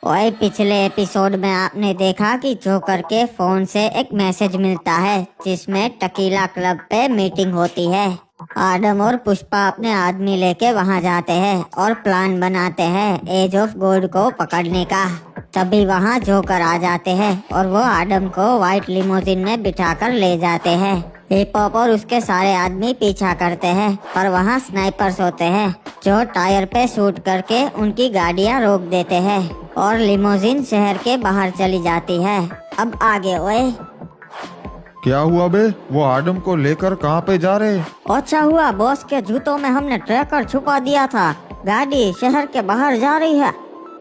ओए, पिछले एपिसोड में आपने देखा कि जोकर के फोन से एक मैसेज मिलता है जिसमें टकीला क्लब पे मीटिंग होती है। आदम और पुष्पा अपने आदमी लेके वहां जाते हैं और प्लान बनाते हैं एज ऑफ गोल्ड को पकड़ने का। तभी वहां जोकर आ जाते हैं और वो आदम को व्हाइट लिमोजिन में बिठाकर ले जाते हैं। हिप हॉप और उसके सारे आदमी पीछा करते हैं, पर वहाँ स्नाइपर्स होते हैं जो टायर पे शूट करके उनकी गाड़ियाँ रोक देते हैं और लिमोजिन शहर के बाहर चली जाती है। अब आगे ओए। क्या हुआ बे? वो आदम को लेकर कहाँ पे जा रहे? अच्छा हुआ बॉस के जूतों में हमने ट्रैकर छुपा दिया था। गाड़ी शहर के बाहर जा रही है।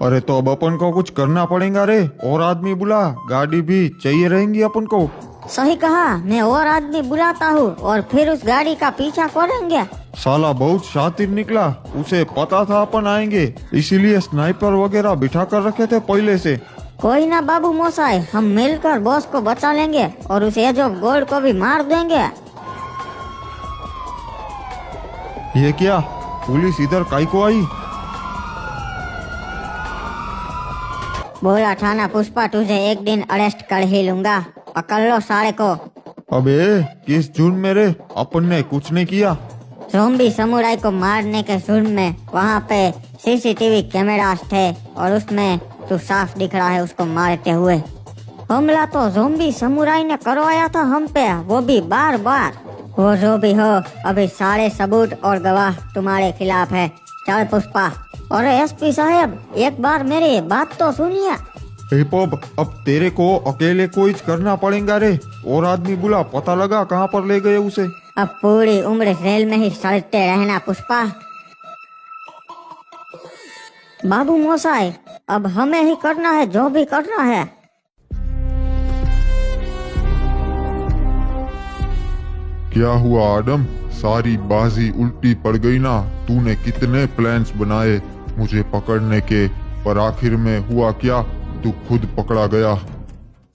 अरे तो अब अपन को कुछ करना पड़ेगा रे। और आदमी बुला, गाड़ी भी चाहिए रहेंगी अपन को। सही कहा, मैं और आदमी बुलाता हूँ और फिर उस गाड़ी का पीछा करेंगे। साला बहुत शातिर निकला, उसे पता था अपन आएंगे, इसीलिए स्नाइपर वगैरह बिठा कर रखे थे पहले से। कोई ना बाबू मोसाई, हम मिलकर बॉस को बचा लेंगे और उस एज ऑफ गोल्ड को भी मार देंगे। ये क्या, पुलिस इधर काई को आई? बोला थाना पुष्पा, तुझे एक दिन अरेस्ट कर ही लूंगा। पकड़ लो सारे को। अबे किस जुर्म में रे? अपन ने कुछ नहीं किया। ज़ॉम्बी समुराई को मारने के जुर्म में वहाँ पे सीसीटीवी कैमरास थे और उसमें तू साफ दिख रहा है उसको मारते हुए। हमला तो ज़ॉम्बी समुराई ने करवाया था हम पे, वो भी बार बार। वो जो भी हो, अभी सारे सबूत और गवाह तुम्हारे खिलाफ है। चल पुष्पा। अरे एसपी साहब, एक बार मेरी बात तो सुनिए। हिप हॉप, अब तेरे को अकेले को ही करना पड़ेगा रे। और आदमी बुला, पता लगा कहाँ पर ले गए उसे। अब पूरी उम्र जेल में ही सड़ते रहना पुष्पा। बाबू मोसाई, अब हमें ही करना है जो भी करना है। क्या हुआ आदम, सारी बाजी उल्टी पड़ गई ना? तूने कितने प्लान्स बनाए मुझे पकड़ने के, पर आखिर में हुआ क्या? तू खुद पकड़ा गया।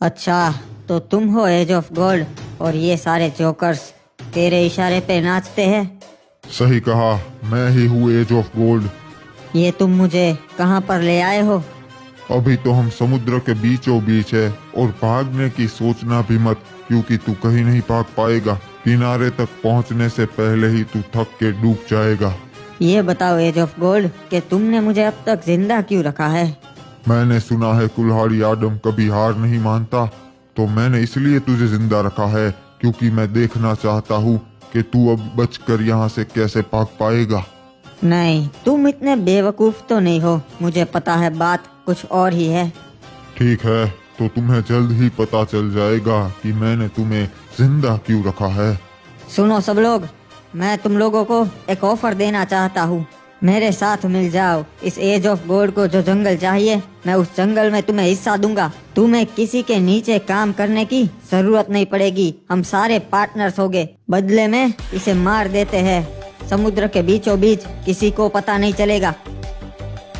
अच्छा, तो तुम हो एज ऑफ गोल्ड और ये सारे जोकर्स तेरे इशारे पे नाचते हैं। सही कहा, मैं ही हूँ एज ऑफ गोल्ड। ये तुम मुझे कहाँ पर ले आए हो? अभी तो हम समुद्र के बीचों बीच है और भागने की सोचना भी मत, क्योंकि तू कहीं नहीं भाग पाएगा। किनारे तक पहुँचने से पहले ही तू थक के डूब जाएगा। ये बताओ एज ऑफ गोल्ड कि तुमने मुझे अब तक जिंदा क्यों रखा है? मैंने सुना है कुल्हाड़ी आदम कभी हार नहीं मानता, तो मैंने इसलिए तुझे जिंदा रखा है, क्योंकि मैं देखना चाहता हूँ कि तू अब बचकर यहाँ से कैसे भाग पाएगा। नहीं, तुम इतने बेवकूफ तो नहीं हो, मुझे पता है बात कुछ और ही है। ठीक है, तो तुम्हें जल्द ही पता चल जाएगा कि मैंने तुम्हें जिंदा क्यों रखा है। सुनो सब लोग, मैं तुम लोगों को एक ऑफर देना चाहता हूँ। मेरे साथ मिल जाओ। इस एज ऑफ गोल्ड को जो जंगल चाहिए, मैं उस जंगल में तुम्हें हिस्सा दूंगा। तुम्हें किसी के नीचे काम करने की जरूरत नहीं पड़ेगी। हम सारे पार्टनर्स होंगे। बदले में इसे मार देते हैं समुद्र के बीचों बीच, किसी को पता नहीं चलेगा।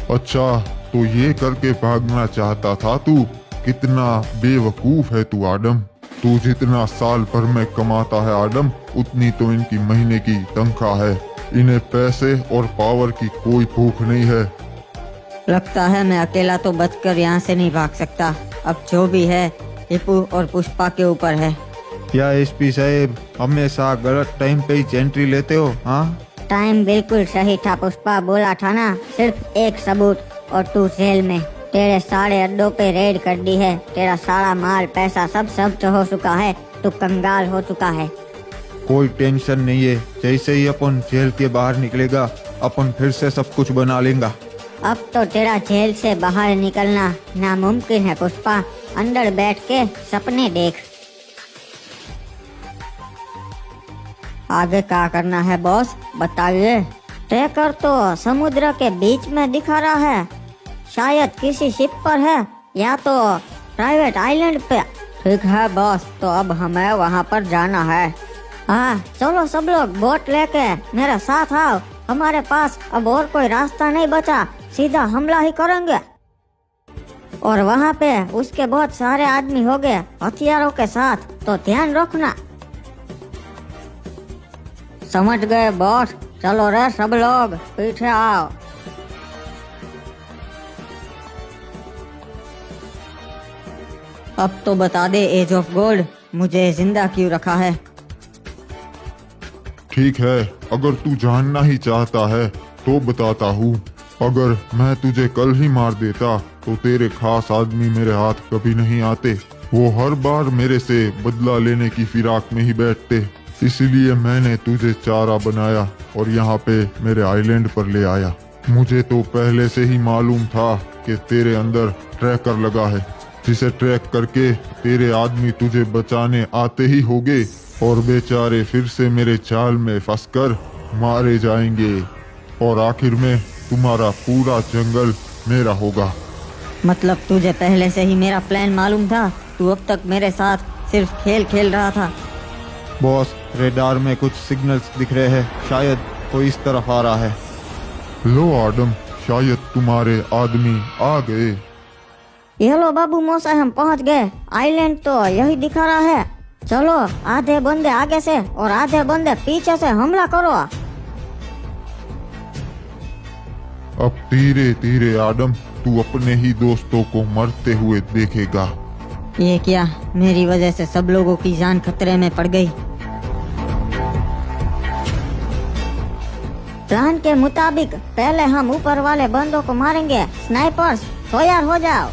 अच्छा, तो ये करके भागना चाहता था तू? कितना बेवकूफ है तू आदम। तू जितना साल भर में कमाता है आदम, उतनी तो इनकी महीने की तनख्वाह है। इन्हें पैसे और पावर की कोई भूख नहीं है। लगता है मैं अकेला तो बचकर यहाँ से नहीं भाग सकता। अब जो भी है हिप्पू और पुष्पा के ऊपर है। क्या एसपी साहब, हमेशा गलत टाइम पे ही एंट्री लेते हो? हाँ, टाइम बिल्कुल सही था पुष्पा। बोला था ना, सिर्फ एक सबूत और तू जेल में। तेरे सारे अड्डों पे रेड कर दी है। तेरा सारा माल पैसा सब जब्त हो चुका है। तू कंगाल हो चुका है। कोई टेंशन नहीं है। जैसे ही अपन जेल के बाहर निकलेगा, अपन फिर से सब कुछ बना लेंगे। अब तो तेरा जेल से बाहर निकलना नामुमकिन है पुष्पा। अंदर बैठ के सपने देख। आगे क्या करना है बॉस, बताइए। ट्रैकर तो समुद्र के बीच में दिखा रहा है, शायद किसी शिप पर है या तो प्राइवेट आइलैंड पे। ठीक है बॉस, तो अब हमें वहाँ पर जाना है। हाँ चलो सब लोग, बोट लेके मेरे साथ आओ। हमारे पास अब और कोई रास्ता नहीं बचा, सीधा हमला ही करेंगे। और वहाँ पे उसके बहुत सारे आदमी हो गए हथियारों के साथ, तो ध्यान रखना। समझ गए बॉस? चलो रे सब लोग, पीछे आओ। अब तो बता दे एज ऑफ गोल्ड, मुझे जिंदा क्यों रखा है? ठीक है, अगर तू जानना ही चाहता है तो बताता हूँ। अगर मैं तुझे कल ही मार देता तो तेरे खास आदमी मेरे हाथ कभी नहीं आते। वो हर बार मेरे से बदला लेने की फिराक में ही बैठते। इसलिए मैंने तुझे चारा बनाया और यहाँ पे मेरे आइलैंड पर ले आया। मुझे तो पहले से ही मालूम था कि तेरे अंदर ट्रैकर लगा है, जिसे ट्रैक करके तेरे आदमी तुझे बचाने आते ही होंगे और बेचारे फिर से मेरे चाल में फंसकर मारे जाएंगे और आखिर में तुम्हारा पूरा जंगल मेरा होगा। मतलब तुझे पहले से ही मेरा प्लान मालूम था? तू अब तक मेरे साथ सिर्फ खेल खेल रहा था? बॉस, रेडार में कुछ सिग्नल्स दिख रहे हैं, शायद कोई इस तरफ आ रहा है। लो आदम, शायद तुम्हारे आदमी आ गए। ये लो बाबू मोसाई, हम पहुंच गए। आइलैंड तो यही दिखा रहा है। चलो, आधे बंदे आगे से और आधे बंदे पीछे से हमला करो। अब धीरे धीरे आदम, तू अपने ही दोस्तों को मरते हुए देखेगा। ये क्या, मेरी वजह से सब लोगों की जान खतरे में पड़ गई। प्लान के मुताबिक पहले हम ऊपर वाले बंदों को मारेंगे। स्नाइपर्स, तैयार हो जाओ।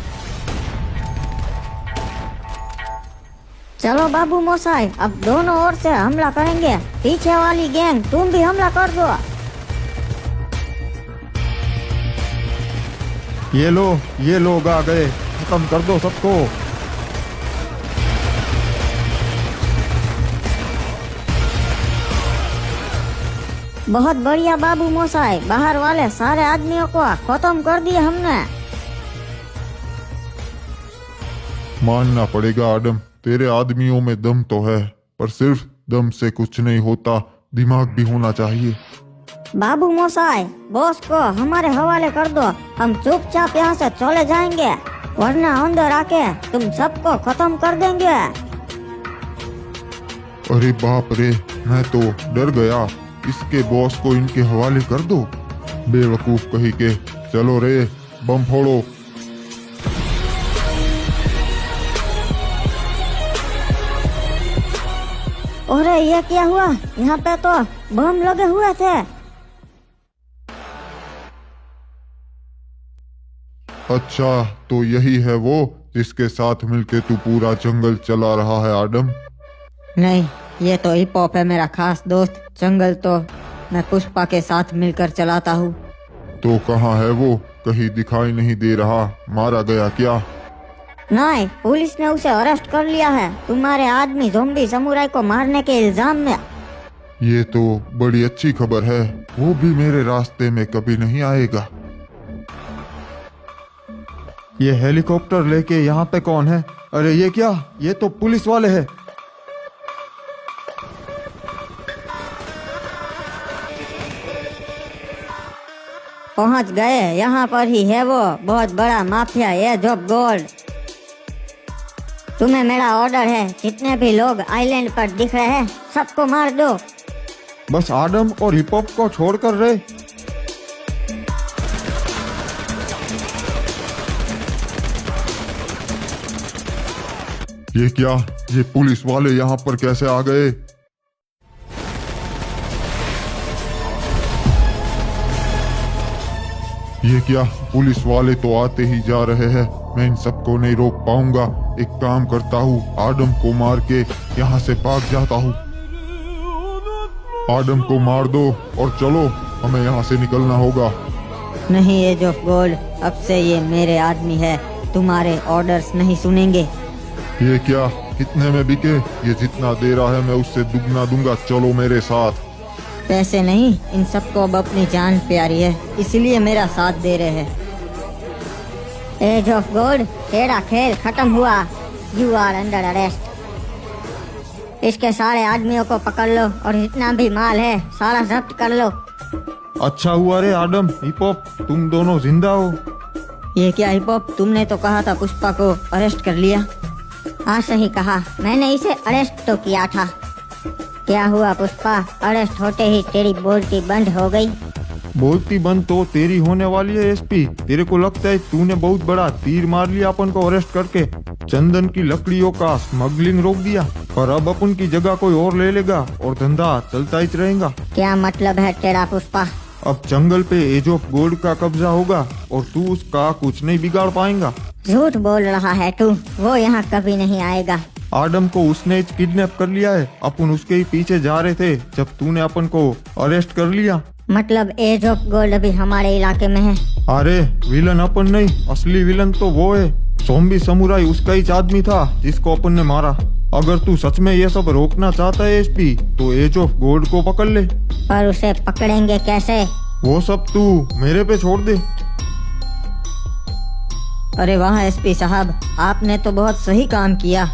चलो बाबू मोसाई, अब दोनों ओर से हमला करेंगे। पीछे वाली गैंग, तुम भी हमला कर दो। ये लोग आ गए, खत्म कर दो सबको। बहुत बढ़िया बाबू मोसाई, बाहर वाले सारे आदमियों को खत्म कर दिया हमने। मानना पड़ेगा आदम, तेरे आदमियों में दम तो है, पर सिर्फ दम से कुछ नहीं होता, दिमाग भी होना चाहिए। बाबू मोसाई, बॉस को हमारे हवाले कर दो। हम चुपचाप यहाँ से चले जाएंगे, वरना अंदर आके तुम सबको खत्म कर देंगे। अरे बाप रे, मैं तो डर गया। इसके बॉस को इनके हवाले कर दो। बेवकूफ कहीं के। चलो रे, बम फोड़ो। अरे ये क्या हुआ? यहाँ पे तो बम लगे हुए थे। अच्छा, तो यही है वो जिसके साथ मिलके तू पूरा जंगल चला रहा है आदम? नहीं, ये तो हिप हॉप है मेरा खास दोस्त। जंगल तो मैं पुष्पा के साथ मिलकर चलाता हूँ। तो कहाँ है वो? कहीं दिखाई नहीं दे रहा। मारा गया क्या? नहीं, पुलिस ने उसे अरेस्ट कर लिया है, तुम्हारे आदमी ज़ोंबी समुराई को मारने के इल्जाम में। ये तो बड़ी अच्छी खबर है। वो भी मेरे रास्ते में कभी नहीं आएगा। ये हेलीकॉप्टर लेके यहाँ पे कौन है? अरे ये क्या, ये तो पुलिस वाले हैं। पहुंच गए, यहाँ पर ही है वो बहुत बड़ा माफिया एज ऑफ गोल्ड। तुम्हें मेरा ऑर्डर है, जितने भी लोग आइलैंड पर दिख रहे हैं सबको मार दो। बस आदम और हिप हॉप को छोड़ कर रे। ये क्या, ये पुलिस वाले यहाँ पर कैसे आ गए? ये क्या, पुलिस वाले तो आते ही जा रहे हैं। मैं इन सबको नहीं रोक पाऊंगा। एक काम करता हूँ, आदम को मार के यहाँ से भाग जाता हूँ। आदम को मार दो और चलो, हमें यहाँ से निकलना होगा। नहीं एज ऑफ गोल्ड, अब से ये मेरे आदमी है, तुम्हारे ऑर्डर्स नहीं सुनेंगे। ये क्या, कितने में बिके? ये जितना दे रहा है मैं उससे दुगना दूंगा। चलो मेरे साथ। पैसे नहीं, इन सबको अब अपनी जान प्यारी है, इसलिए मेरा साथ दे रहे हैं। एज ऑफ गोल्ड, तेरा खेल खत्म हुआ। You are under arrest. इसके सारे आदमियों को पकड़ लो और जितना भी माल है सारा जब्त कर लो। अच्छा हुआ रे आदम, हिप हॉप, तुम दोनों जिंदा हो। ये क्या हिप हॉप, तुमने तो कहा था पुष्पा को अरेस्ट कर लिया। हाँ सही कहा, मैंने इसे अरेस्ट तो किया था। क्या हुआ पुष्पा, अरेस्ट होते ही तेरी बोलती बंद हो गई? बोलती बंद तो तेरी होने वाली है एसपी। तेरे को लगता है तूने बहुत बड़ा तीर मार लिया अपन को अरेस्ट करके, चंदन की लकड़ियों का स्मगलिंग रोक दिया, और अब अपन की जगह कोई और ले लेगा और धंधा चलता ही रहेगा। क्या मतलब है तेरा पुष्पा? अब जंगल पे एज ऑफ गोल्ड का कब्जा होगा और तू उसका कुछ नहीं बिगाड़ पाएगा। झूठ बोल रहा है तू, वो यहाँ कभी नहीं आएगा। आडम को उसने किडनैप कर लिया है, अपन उसके ही पीछे जा रहे थे जब तूने अपन को अरेस्ट कर लिया। मतलब एज ऑफ गोल्ड भी हमारे इलाके में है? अरे विलन अपन नहीं, असली विलन तो वो है। ज़ॉम्बी समुराई उसका ही आदमी था जिसको अपन ने मारा। अगर तू सच में ये सब रोकना चाहता है एसपी, तो एज ऑफ गोल्ड को पकड़ ले। पर उसे पकड़ेंगे कैसे? वो सब तू मेरे पे छोड़ दे। अरे वाह एसपी साहब, आपने तो बहुत सही काम किया।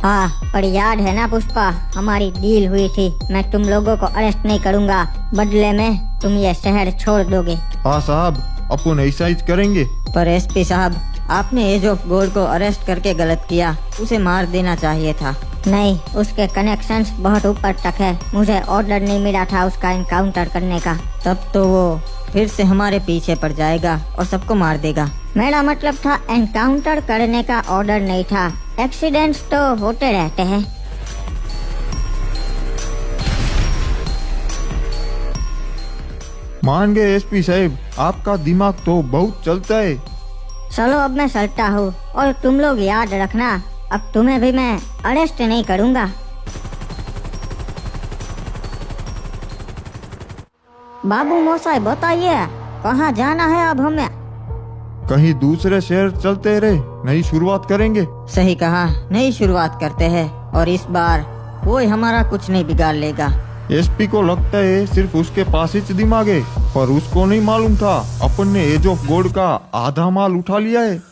हाँ, पर याद है ना पुष्पा, हमारी डील हुई थी, मैं तुम लोगों को अरेस्ट नहीं करूँगा, बदले में तुम ये शहर छोड़ दोगे। हाँ साहब, अपन ऐसा ही करेंगे। पर एसपी साहब, आपने एज ऑफ गोल्ड को अरेस्ट करके गलत किया, उसे मार देना चाहिए था। नहीं, उसके कनेक्शंस बहुत ऊपर तक है, मुझे ऑर्डर नहीं मिला था उसका इनकाउंटर करने का। तब तो वो फिर से हमारे पीछे पड़ जाएगा और सबको मार देगा। मेरा मतलब था एनकाउंटर करने का ऑर्डर नहीं था। एक्सीडेंट्स तो होते रहते हैं। मान गए एसपी साहब, आपका दिमाग तो बहुत चलता है। चलो अब मैं चलता हूँ, और तुम लोग याद रखना, अब तुम्हें भी मैं अरेस्ट नहीं करूँगा। बाबू मोसाई बताइए, कहाँ जाना है अब हमें? कहीं दूसरे शहर चलते रहे, नई शुरुआत करेंगे। सही कहा, नई शुरुआत करते हैं और इस बार कोई हमारा कुछ नहीं बिगाड़ लेगा। एसपी को लगता है सिर्फ उसके पास ही दिमाग है, पर उसको नहीं मालूम था अपन ने एज ऑफ गोल्ड का आधा माल उठा लिया है।